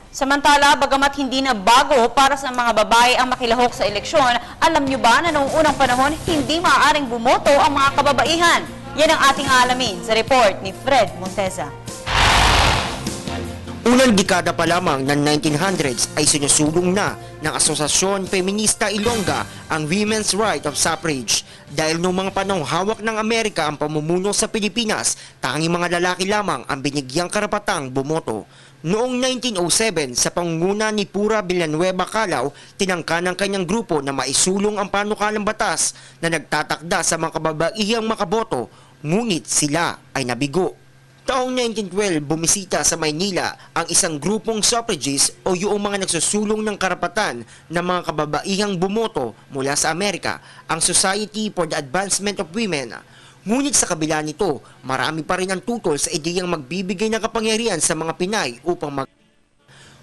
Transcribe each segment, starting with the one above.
Samantala, bagamat hindi na bago para sa mga babae ang makilahok sa eleksyon, alam nyo ba na noong unang panahon, hindi maaaring bumoto ang mga kababaihan? Yan ang ating alamin sa report ni Fred Monteza. Unang dekada pa lamang ng 1900s ay sinusulong na ng Asosasyon Feminista Ilongga ang women's right of suffrage. Dahil noong mga panahong hawak ng Amerika ang pamumuno sa Pilipinas, tanging mga lalaki lamang ang binigyang karapatang bumoto. Noong 1907, sa pangunguna ni Pura Villanueva Calao, tinangka ng kanyang grupo na maisulong ang panukalang batas na nagtatakda sa mga kababaihang makaboto, ngunit sila ay nabigo. Taong 1912, bumisita sa Maynila ang isang grupong suffragists o yung mga nagsusulong ng karapatan ng mga kababaihang bumoto mula sa Amerika, ang Society for the Advancement of Women. Ngunit sa kabila nito, marami pa rin ang tutol sa ideyang magbibigay ng kapangyarihan sa mga Pinay upang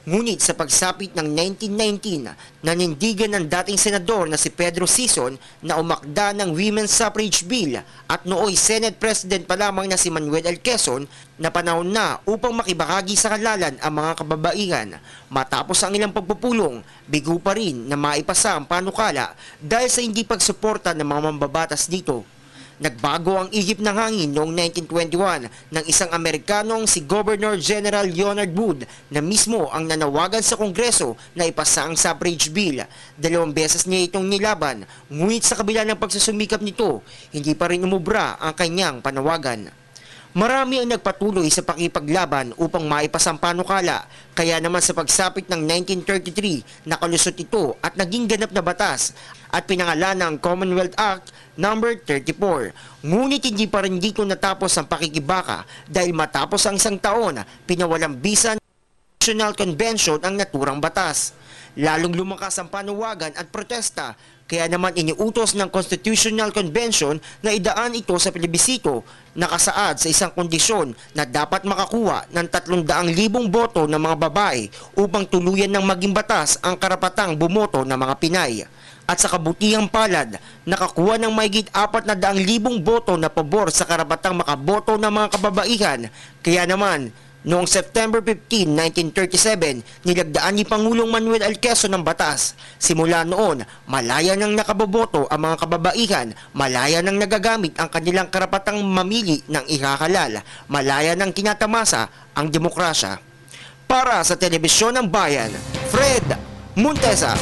Ngunit sa pagsapit ng 1919, nanindigan ng dating senador na si Pedro Sison na umakda ng Women's Suffrage Bill at nooy Senate President pa lamang na si Manuel L. Quezon na panahon na upang makibahagi sa halalan ang mga kababaihan. Matapos ang ilang pagpupulong, bigo pa rin na maipasa ang panukala dahil sa hindi pagsuporta ng mga mambabatas dito. Nagbago ang ihip ng hangin noong 1921 ng isang Amerikanong si Governor General Leonard Wood na mismo ang nanawagan sa Kongreso na ipasa ang suffrage bill. 2 beses niya itong nilaban, ngunit sa kabila ng pagsusumikap nito, hindi pa rin umubra ang kanyang panawagan. Marami ang nagpatuloy sa pakipaglaban upang maipasa ang panukala, kaya naman sa pagsapit ng 1933, nakalusot ito at naging ganap na batas at pinangalan ng Commonwealth Act No. 34. Ngunit hindi pa rin dito natapos ang pakikibaka dahil matapos ang isang taon, pinawalang bisa ng National Convention ang naturang batas. Lalong lumakas ang panawagan at protesta, kaya naman iniutos ng Constitutional Convention na idaan ito sa plebisito, nakasaad sa isang kondisyon na dapat makakuha ng 300,000 boto ng mga babae upang tuluyan ng maging batas ang karapatang bumoto ng mga Pinay. At sa kabutihang palad, nakakuha ng mahigit 400,000 boto na pabor sa karapatang makaboto ng mga kababaihan, kaya naman noong September 15, 1937, nilagdaan ni Pangulong Manuel L. Quezon ng batas. Simula noon, malaya nang nakaboboto ang mga kababaihan, malaya nang nagagamit ang kanilang karapatang mamili ng ihahalal, malaya nang tinatamasa ang demokrasya. Para sa Telebisyon ng Bayan, Fred Monteza.